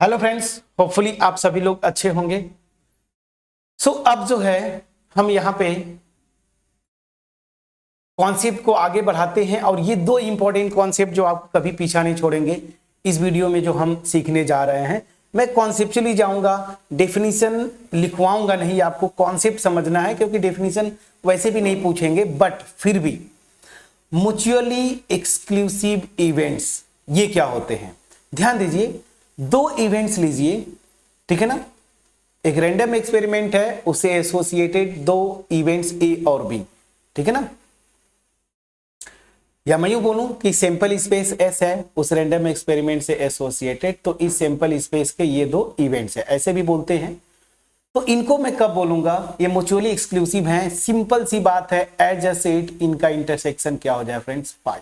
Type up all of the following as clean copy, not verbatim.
Hello friends, hopefully आप सभी लोग अच्छे होंगे। अब जो है हम यहाँ पे कॉन्सेप्ट को आगे बढ़ाते हैं और ये दो इंपॉर्टेंट कॉन्सेप्ट जो आपको कभी पीछा नहीं छोड़ेंगे इस वीडियो में जो हम सीखने जा रहे हैं। मैं कॉन्सेप्चुअली जाऊंगा, डेफिनेशन लिखवाऊंगा नहीं, आपको कॉन्सेप्ट समझना है क्योंकि डेफिनेशन वैसे भी नहीं पूछेंगे, बट फिर भी म्यूचुअली एक्सक्लूसिव इवेंट्स ये क्या होते हैं ध्यान दीजिए। दो इवेंट्स लीजिए, ठीक है ना। एक रैंडम एक्सपेरिमेंट है, उससे एसोसिएटेड दो इवेंट्स ए और बी, ठीक है ना। या मैं यूं बोलूं कि सैंपल स्पेस एस है, उस रैंडम एक्सपेरिमेंट से एसोसिएटेड, तो इस सैंपल स्पेस के ये दो इवेंट्स है, ऐसे भी बोलते हैं। तो इनको मैं कब बोलूंगा, ये म्यूचुअली एक्सक्लूसिव हैं। सिंपल सी बात है, एज अ सेट इनका इंटरसेक्शन क्या हो जाए फ्रेंड्स, पाई।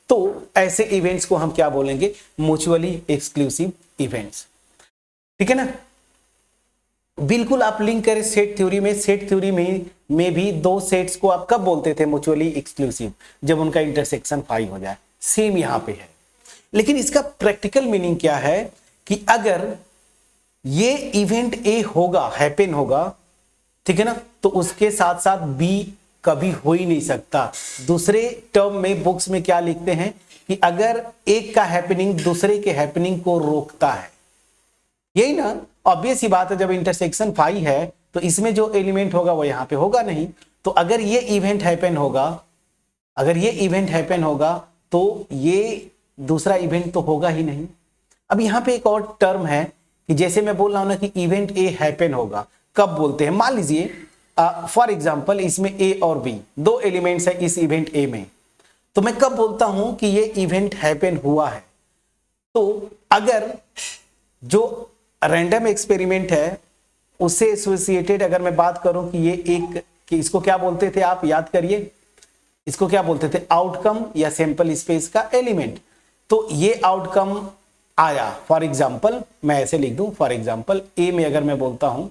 तो ऐसे इवेंट्स को हम क्या बोलेंगे, म्यूचुअली एक्सक्लूसिव इवेंट्स, ठीक है ना। बिल्कुल आप लिंक करें सेट थ्योरी में। सेट थ्योरी में भी दो सेट्स को आप कब बोलते थे म्यूचुअली एक्सक्लूसिव, जब उनका इंटरसेक्शन पाई हो जाए। सेम यहां पे है, लेकिन इसका प्रैक्टिकल मीनिंग क्या है कि अगर ये इवेंट ए होगा, हैपन होगा, ठीक है ना, तो उसके साथ साथ बी कभी हो ही नहीं सकता। दूसरे टर्म में बुक्स में क्या लिखते हैं कि अगर एक का हैपनिंग दूसरे के हैपनिंग को रोकता है, यही ना। ऑब्वियस ही बात है, जब इंटरसेक्शन फाई है तो इसमें जो एलिमेंट होगा वो यहां पे होगा नहीं। तो अगर ये इवेंट हैपन होगा, अगर ये इवेंट हैपन होगा तो ये दूसरा इवेंट तो होगा ही नहीं। अब यहां पे एक और टर्म है कि जैसे मैं बोल रहा हूं ना कि इवेंट ए हैपन होगा, कब बोलते हैं। मान लीजिए फॉर एग्जांपल इसमें ए और बी दो एलिमेंट्स है इस इवेंट ए में, तो मैं कब बोलता हूं कि ये इवेंट हैपन हुआ है। तो अगर जो रैंडम एक्सपेरिमेंट है उससे एसोसिएटेड अगर मैं बात करूं कि ये एक, कि इसको क्या बोलते थे आप याद करिए, इसको क्या बोलते थे, आउटकम या सैंपल स्पेस का एलिमेंट। तो ये आउटकम आया, फॉर एग्जांपल मैं ऐसे लिख दूं, फॉर एग्जांपल ए में अगर मैं बोलता हूं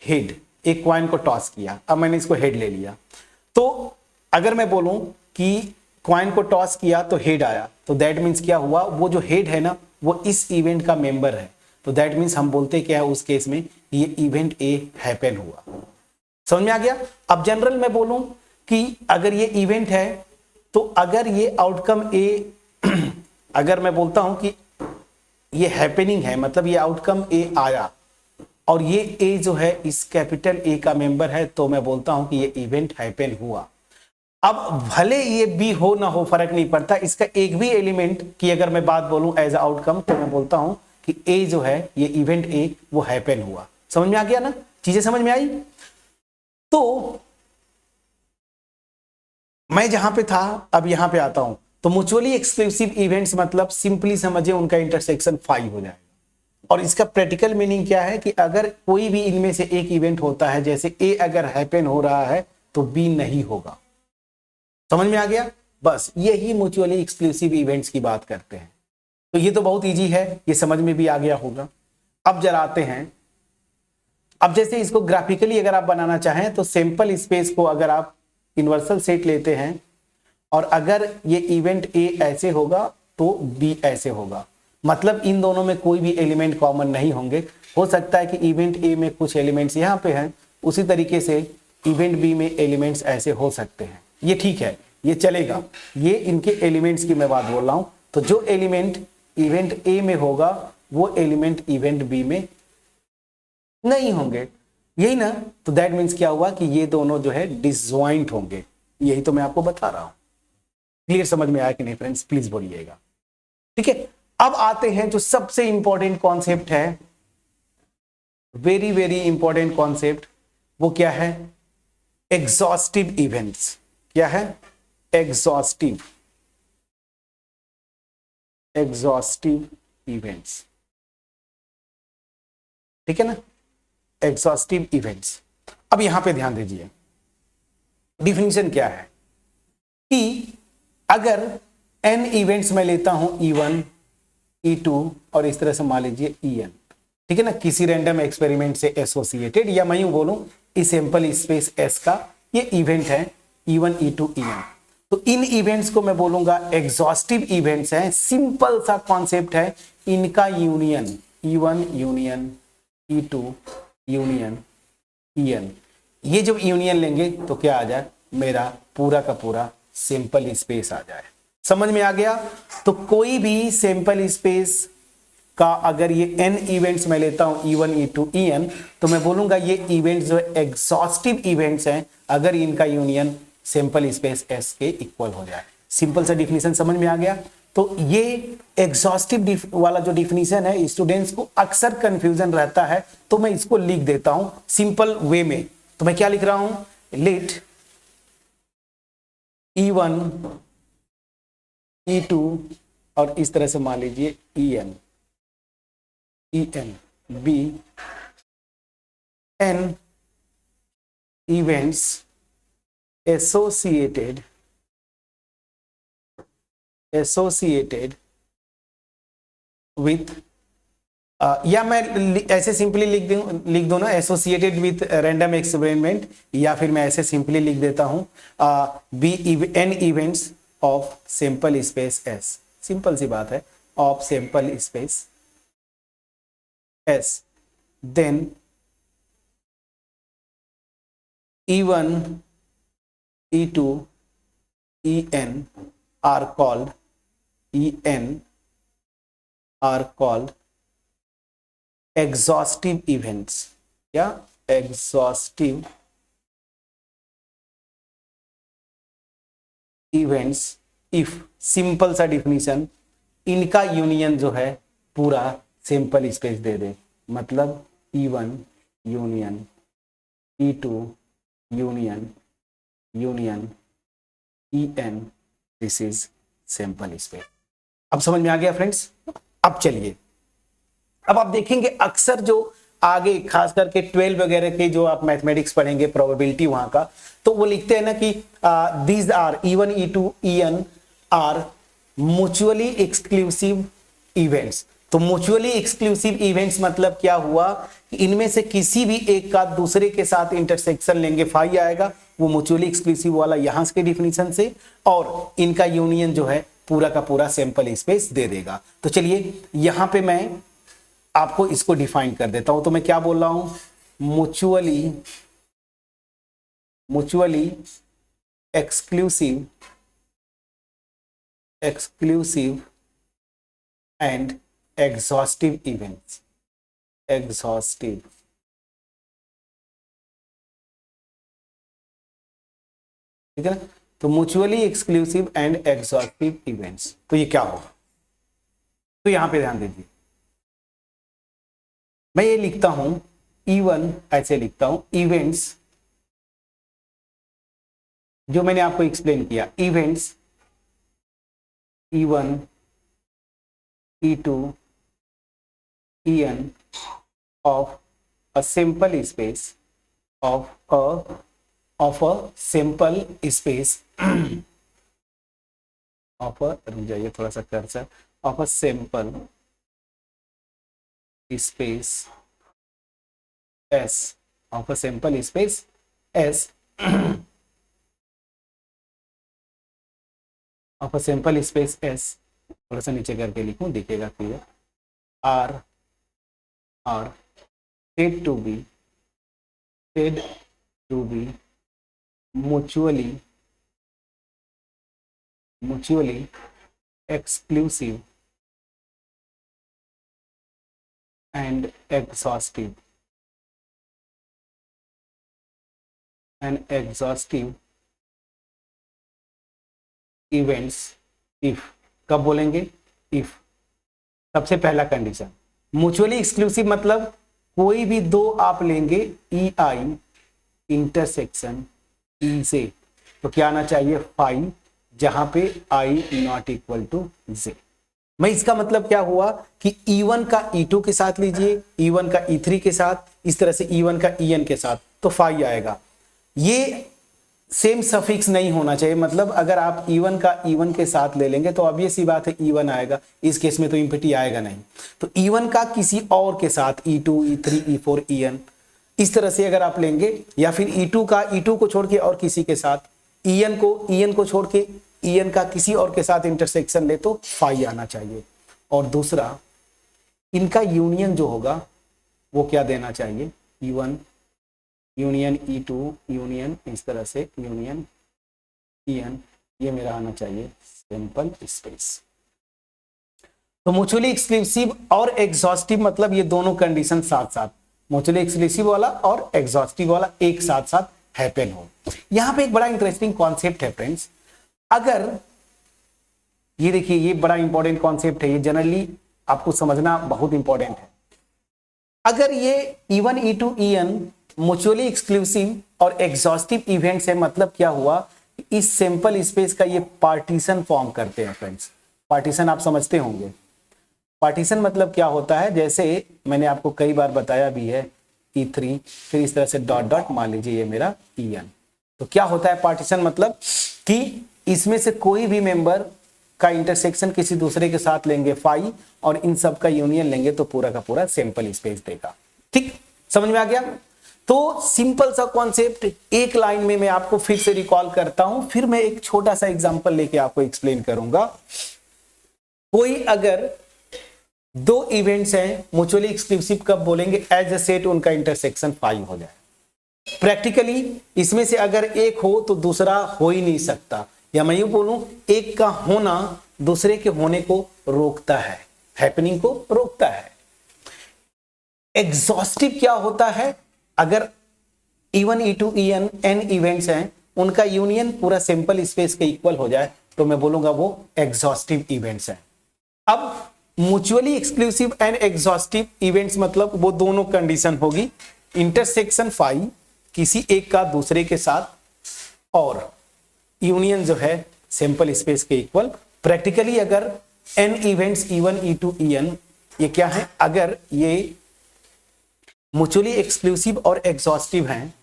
हेड, एक कॉइन को टॉस किया, अब मैंने इसको हेड ले लिया। तो अगर मैं बोलूं कि कॉइन को टॉस किया तो हेड आया, तो दैट मीन्स क्या हुआ, वो जो हेड है ना वो इस इवेंट का मेंबर है। तो दैट मीन्स हम बोलते क्या है उस केस में, ये इवेंट ए हैपन हुआ। समझ में आ गया। अब जनरल में बोलूं कि अगर ये इवेंट है तो अगर ये आउटकम ए अगर मैं बोलता हूं कि ये हैपनिंग है, मतलब ये आउटकम ए आया और ये ए जो है इस कैपिटल ए का मेंबर है, तो मैं बोलता हूं कि ये इवेंट हैपन हुआ। अब भले ये बी हो ना हो फर्क नहीं पड़ता, इसका एक भी एलिमेंट की अगर मैं बात बोलूं एज आउटकम, तो मैं बोलता हूं कि ए जो है ये इवेंट ए वो हैपन हुआ। समझ में आ गया ना, चीजें समझ में आई। तो मैं जहां पे था अब यहां पे आता हूं, तो म्यूचुअली एक्सक्लूसिव इवेंट्स मतलब सिंपली समझिए उनका इंटरसेक्शन फाई हो जाएगा। और इसका प्रैक्टिकल मीनिंग क्या है कि अगर कोई भी इनमें से एक इवेंट होता है, जैसे ए अगर हैपन हो रहा है तो बी नहीं होगा। समझ में आ गया। बस यही म्यूचुअली एक्सक्लूसिव इवेंट्स की बात करते हैं। तो ये तो बहुत इजी है, ये समझ में भी आ गया होगा। अब जरा आते हैं, अब जैसे इसको ग्राफिकली अगर आप बनाना चाहें तो सैंपल स्पेस को अगर आप यूनिवर्सल सेट लेते हैं और अगर ये इवेंट ए ऐसे होगा तो बी ऐसे होगा, मतलब इन दोनों में कोई भी एलिमेंट कॉमन नहीं होंगे। हो सकता है कि इवेंट ए में कुछ एलिमेंट्स यहाँ पे हैं, उसी तरीके से इवेंट बी में एलिमेंट्स ऐसे हो सकते हैं। ये ठीक है, ये चलेगा, ये इनके एलिमेंट्स की मैं बात बोल रहा हूं। तो जो एलिमेंट इवेंट ए में होगा वो एलिमेंट इवेंट बी में नहीं होंगे, यही ना। तो दैट मीन्स क्या हुआ कि ये दोनों जो है डिसजॉइंट होंगे। यही तो मैं आपको बता रहा हूं। क्लियर समझ में आया कि नहीं फ्रेंड्स, प्लीज बोलिएगा। ठीक है, अब आते हैं जो सबसे इंपॉर्टेंट कॉन्सेप्ट है, वेरी वेरी इंपॉर्टेंट कॉन्सेप्ट, वो क्या है, एग्जॉस्टिव इवेंट्स। क्या है, एग्जॉस्टिव इवेंट्स, ठीक है ना, एग्जॉस्टिव इवेंट्स। अब यहां पे ध्यान दीजिए, डिफिनीशन क्या है कि अगर n इवेंट्स में लेता हूं E1, E2 और इस तरह से मान लीजिए En, ठीक है ना, किसी रैंडम एक्सपेरिमेंट से एसोसिएटेड, या मैं यूं बोलूं इस सैंपल स्पेस S का ये इवेंट है E1, E2, En। तो इन इवेंट्स को मैं बोलूंगा एग्जॉस्टिव इवेंट्स हैं। सिंपल सा कॉन्सेप्ट है, इनका union E1 union E2 union En, ये जब यूनियन लेंगे तो क्या आ जाए, मेरा पूरा का पूरा सिंपल स्पेस आ जाए। समझ में आ गया? तो कोई भी सिंपल स्पेस का अगर ये n इवेंट्स मैं लेता हूं E1 E2 En, तो मैं बोलूंगा ये इवेंट्स जो एग्जॉस्टिव इवेंट्स हैं अगर इनका यूनियन सिंपल स्पेस S के इक्वल हो जाए। सिंपल सा डिफिनीशन समझ में आ गया? तो ये एग्जॉस्टिव वाला जो डिफिनीशन है स्टूडेंट्स को अक्सर कंफ्यूजन रहता है, तो मैं इसको लिख देता हूं सिंपल वे में। तो मैं क्या लिख रहा हूं, लेट E1 E2 और इस तरह से मान लीजिए En be n events associated with या मैं ऐसे सिंपली लिख दूं ना, एसोसिएटेड विथ रैंडम एक्सपेरिमेंट, या फिर मैं ऐसे सिंपली लिख देता हूं B N events of sample space S. Simple सी बात है, of sample space S, then E1, E2, En are called exhaustive events। या exhaustive events if, सिंपल सा डिफिनीशन, इनका यूनियन जो है पूरा सिंपल स्पेस दे दे, मतलब E1 union E2 union En, this is simple space. अब समझ में आ गया फ्रेंड्स? अब चलिए, अब आप देखेंगे अक्सर जो आगे खास करके 12 वगैरह के जो आप मैथमेटिक्स पढ़ेंगे प्रोबेबिलिटी वहां का, तो वो लिखते हैं ना कि these are E1 E2 En are mutually exclusive events. तो म्यूचुअली एक्सक्लूसिव इवेंट्स मतलब क्या हुआ कि इनमें से किसी भी एक का दूसरे के साथ इंटरसेक्शन लेंगे फाई आएगा, वो म्यूचुअली एक्सक्लूसिव वाला यहां के डिफिनीशन से, और इनका यूनियन जो है पूरा का पूरा सैंपल स्पेस दे देगा। तो चलिए यहां पे मैं आपको इसको डिफाइन कर देता हूं। तो मैं क्या बोल रहा हूं, mutually exclusive and exhaustive events, exhaustive, ठीक है ना? तो mutually exclusive and exhaustive events, तो ये क्या होगा? तो यहां पे ध्यान दीजिए, मैं ये लिखता हूं E1, ऐसे लिखता हूं इवेंट्स, जो मैंने आपको एक्सप्लेन किया, events E1 E2 En of a simple space of a simple space of a, रुक जाइए थोड़ा सा cursor, of a simple space S, of a simple space S of a simple space S, थोड़ा सा नीचे करके लिखूं दिखेगा clear, are said to be mutually exclusive and exhaustive events if, कब बोलेंगे? if, सबसे पहला कंडीशन, म्यूचुअली एक्सक्लूसिव मतलब कोई भी दो आप लेंगे EI इंटरसेक्शन E से, तो क्या आना चाहिए? फाई, जहां पे I not equal to J। मैं इसका मतलब क्या हुआ कि E1 का E2 के साथ लीजिए, E1 का E3 के साथ, इस तरह से E1 का En के साथ, तो फाई आएगा। ये सेम सफिक्स नहीं होना चाहिए, मतलब अगर आप E1 का E1 के साथ ले लेंगे तो ऑब्वियस सी बात है E1 आएगा, इस केस में तो इम्पिटी आएगा नहीं। तो E1 का किसी और के साथ E2 E3 E4 En, इस तरह से अगर आप लेंगे, या फिर E2 का E2 को छोड़ के और किसी के साथ, En को छोड़ के En का किसी और के साथ इंटरसेक्शन ले, तो फाई आना चाहिए। और दूसरा इनका यूनियन जो होगा वो क्या देना चाहिए, E1 यूनियन E2 यूनियन इस तरह से यूनियन En, ये मेरा आना चाहिए सैंपल स्पेस। तो म्यूचुअली एक्सक्लूसिव और एग्जॉस्टिव मतलब ये दोनों कंडीशन साथ साथ, म्यूचुअली एक्सक्लूसिव वाला और एग्जॉस्टिव वाला एक साथ साथ हैपन हो। यहां पे एक बड़ा इंटरेस्टिंग कॉन्सेप्ट है फ्रेंड्स, अगर ये देखिए ये बड़ा इंपॉर्टेंट कॉन्सेप्ट है, ये जनरली आपको समझना बहुत इंपॉर्टेंट है। अगर ये E1 E2 En mutually exclusive और एग्जॉस्टिव इवेंट्स है, मतलब क्या हुआ, इस सैंपल स्पेस का ये पार्टीशन फॉर्म करते हैं फ्रेंड्स। पार्टीशन आप समझते होंगे, पार्टीशन मतलब क्या होता है, जैसे मैंने आपको कई बार बताया भी है E3 फिर इस तरह से डॉट डॉट मान लीजिए ये मेरा En। तो क्या होता है पार्टीशन, मतलब कि इसमें से कोई भी मेंबर का इंटरसेक्शन किसी दूसरे के साथ लेंगे फाई और इन सब का यूनियन लेंगे तो पूरा का पूरा सैंपल स्पेस देगा। ठीक, समझ में आ गया। तो सिंपल सा कॉन्सेप्ट एक लाइन में मैं आपको फिर से रिकॉल करता हूं, फिर मैं एक छोटा सा एग्जांपल लेके आपको एक्सप्लेन करूंगा। कोई अगर दो इवेंट्स हैं म्यूचुअली एक्सक्लूसिव, कब बोलेंगे, एज अ सेट उनका इंटरसेक्शन 5 हो जाए। प्रैक्टिकली इसमें से अगर एक हो तो दूसरा हो ही नहीं सकता, या मैं यूं बोलूं एक का होना दूसरे के होने को रोकता है, हैपनिंग को रोकता है। एग्जॉस्टिव क्या होता है, अगर E1 E2 En n events हैं उनका यूनियन पूरा सैंपल स्पेस के इक्वल हो जाए तो मैं बोलूंगा वो एग्जॉस्टिव इवेंट्स हैं। अब mutually exclusive and exhaustive events मतलब वो दोनों कंडीशन होगी, इंटरसेक्शन 5 किसी एक का दूसरे के साथ और यूनियन जो है सैंपल स्पेस के इक्वल। प्रैक्टिकली अगर n events E1 E2 En ये क्या है, अगर ये म्यूचुअली एक्सक्लूसिव और एग्जॉस्टिव हैं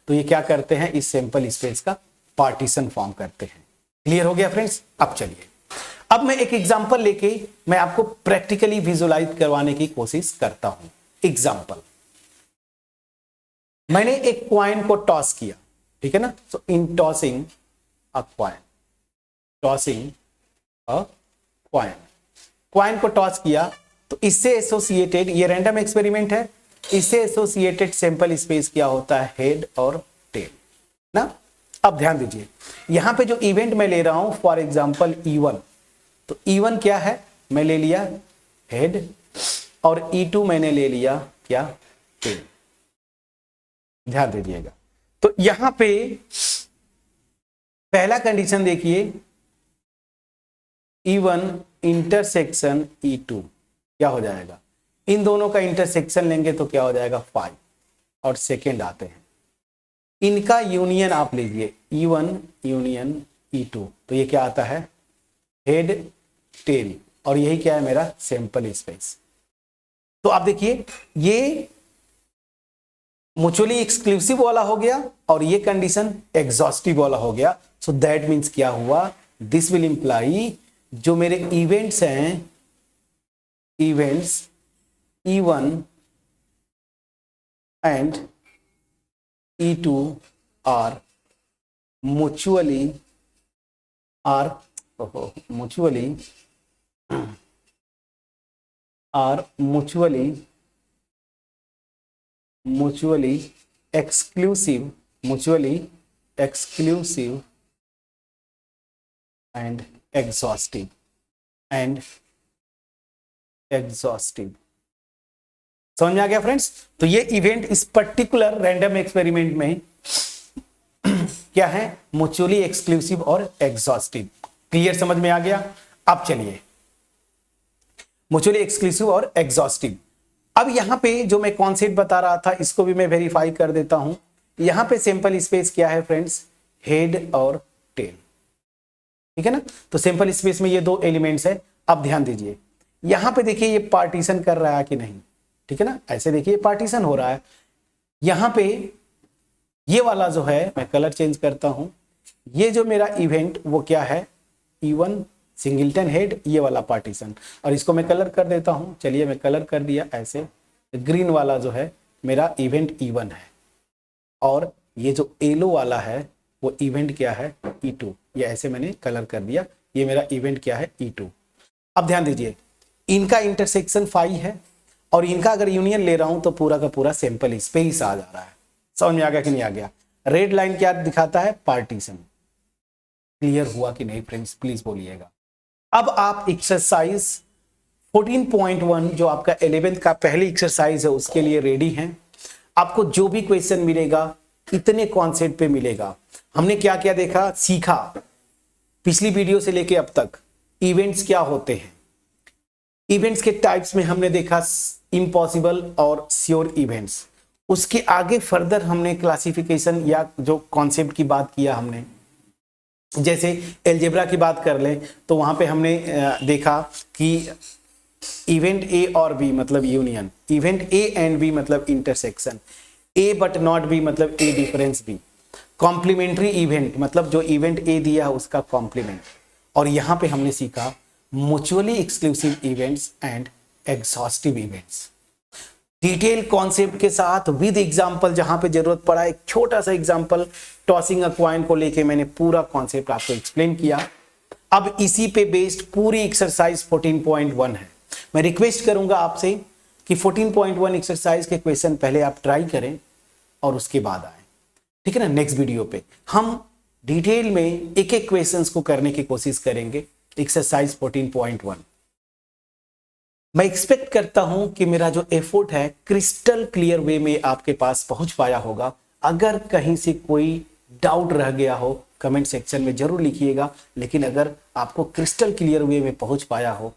तो ये क्या करते हैं, इस सैंपल स्पेस का पार्टीशन फॉर्म करते हैं। क्लियर हो गया फ्रेंड्स। अब चलिए, अब मैं एक एग्जांपल लेके मैं आपको प्रैक्टिकली विजुलाइज करवाने की कोशिश करता हूं। एग्जांपल, मैंने एक क्वाइन को टॉस किया, ठीक है ना। सो इन टॉसिंग अ क्वाइन, टॉसिंग अ क्वाइन, क्वाइन को टॉस किया तो इससे एसोसिएटेड, ये रैंडम एक्सपेरिमेंट है, इससे एसोसिएटेड सैंपल स्पेस क्या होता है, हेड और टेल ना। अब ध्यान दीजिए, यहां पे जो इवेंट मैं ले रहा हूं फॉर एग्जांपल E1, तो E1 क्या है, मैं ले लिया हेड और E2 मैंने ले लिया क्या, टेल। ध्यान दीजिएगा, तो यहां पे पहला कंडीशन देखिए, E1 इंटरसेक्शन E2 क्या हो जाएगा, इन दोनों का इंटरसेक्शन लेंगे तो क्या हो जाएगा 5 और सेकेंड आते हैं, इनका यूनियन आप लीजिए E1 यूनियन E2 तो ये क्या आता है, हेड टेल, और यही क्या है मेरा सैंपल स्पेस। तो आप देखिए ये म्यूचुअली एक्सक्लूसिव वाला हो गया और ये कंडीशन एग्जॉस्टिव वाला हो गया। सो दैट मीन्स क्या हुआ, दिस विल इंप्लाई जो मेरे इवेंट्स हैं, events E1 and E2 are mutually exclusive and exhaustive समझ में आ गया फ्रेंड्स। तो ये इवेंट इस पर्टिकुलर रैंडम एक्सपेरिमेंट में क्या है, म्यूचुअली एक्सक्लूसिव और एग्जॉस्टिव। क्लियर, समझ में आ गया। अब चलिए, म्यूचुअली एक्सक्लूसिव और एग्जॉस्टिव। अब यहां पे जो मैं कॉन्सेप्ट बता रहा था इसको भी मैं वेरीफाई कर देता हूं। यहां पे सैंपल स्पेस क्या है फ्रेंड्स, हेड और टेल, ठीक है ना। तो सैंपल स्पेस में ये दो एलिमेंट्स है। अब ध्यान दीजिए, यहां पे देखिए ये पार्टीशन कर रहा है कि नहीं, ठीक है ना। ऐसे देखिए पार्टीशन हो रहा है। यहां पे ये वाला जो है, मैं कलर चेंज करता हूं, ये जो मेरा इवेंट वो क्या है, E1 सिंगलटन हेड, ये वाला पार्टीशन, और इसको मैं कलर कर देता हूं। चलिए मैं कलर कर दिया ऐसे, ग्रीन वाला जो है मेरा इवेंट E1 है और ये जो येलो वाला है वो इवेंट क्या है, E2। ये ऐसे मैंने कलर कर दिया, ये मेरा इवेंट क्या है, E2। अब ध्यान दीजिए, इनका इंटरसेक्शन 5 है और इनका अगर यूनियन ले रहा हूं तो पूरा का पूरा सैंपल स्पेस आ जा रहा है। समझ में आ गया कि नहीं आ गया? रेड लाइन क्या दिखाता है? पार्टीशन। क्लियर हुआ कि नहीं फ्रेंड्स? प्लीज बोलिएगा। अब आप एक्सरसाइज 14.1 जो आपका 11th का पहली एक्सरसाइज है उसके लिए रेडी हैं। आपको जो भी क्वेश्चन मिलेगा इतने कॉन्सेप्ट पे मिलेगा। हमने क्या क्या देखा, सीखा पिछली वीडियो से लेके अब तक। इवेंट्स क्या होते हैं, इवेंट्स के टाइप्स में हमने देखा इम्पॉसिबल और श्योर इवेंट्स। उसके आगे फर्दर हमने क्लासिफिकेशन या जो कॉन्सेप्ट की बात किया हमने, जैसे एलजेब्रा की बात कर लें तो वहां पे हमने देखा कि इवेंट ए और बी मतलब union, event A and B मतलब intersection, A but not B मतलब A difference B, complementary event मतलब जो इवेंट ए दिया है उसका कॉम्प्लीमेंट। और यहां पे हमने सीखा mutually exclusive events and exhaustive events. Detail concept के साथ विद एग्जांपल, जहां पे जरूरत पड़ा एक छोटा सा एग्जांपल टॉसिंग अ कॉइन को लेके मैंने पूरा कॉन्सेप्ट आपको एक्सप्लेन किया। अब इसी पे बेस्ड पूरी एक्सरसाइज 14.1 है। मैं रिक्वेस्ट करूंगा आपसे कि 14.1 एक्सरसाइज के क्वेश्चन पहले आप ट्राई करें और उसके बाद आए, ठीक है ना। नेक्स्ट वीडियो पे हम डिटेल में एक एक क्वेश्चंस को करने की कोशिश करेंगे। एक्सरसाइज 14.1 मैं एक्सपेक्ट करता हूं कि मेरा जो एफर्ट है क्रिस्टल क्लियर वे में आपके पास पहुंच पाया होगा। अगर कहीं से कोई डाउट रह गया हो कमेंट सेक्शन में जरूर लिखिएगा, लेकिन अगर आपको क्रिस्टल क्लियर वे में पहुंच पाया हो,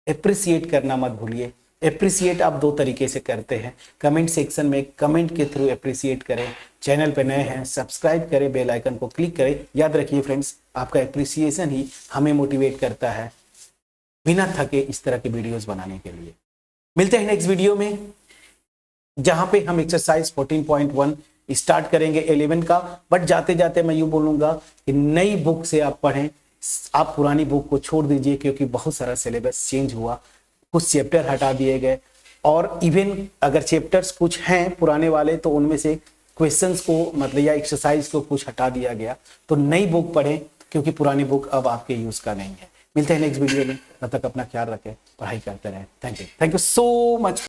एप्रिसिएट करना मत भूलिए। एप्रिसिएट आप दो तरीके से करते हैं, कमेंट सेक्शन में कमेंट के थ्रू एप्रिसिएट करें। चैनल पे नए हैं सब्सक्राइब करें, बेल आइकन को क्लिक करें। याद रखिए फ्रेंड्स, आपका एप्रिसिएशन ही हमें मोटिवेट करता है बिना थके इस तरह के वीडियोस बनाने के लिए। मिलते हैं नेक्स्ट वीडियो में जहां पे हम एक्सरसाइज 14.1 स्टार्ट करेंगे 11 का। बट जाते जाते मैं यूं बोलूंगा कि नई बुक से आप पढ़ें, आप पुरानी बुक को छोड़ दीजिए, क्योंकि बहुत सारा सिलेबस चेंज हुआ, कुछ चैप्टर हटा दिए गए, और इवन अगर चैप्टर्स कुछ हैं पुराने वाले तो उनमें से क्वेश्चंस को मतलब या एक्सरसाइज को कुछ हटा दिया गया। तो नई बुक पढ़ें, क्योंकि पुरानी बुक अब आपके यूज का नहीं है। मिलते हैं नेक्स्ट वीडियो में, तब तक अपना ख्याल रखें, पढ़ाई करते रहें। Thank you so much.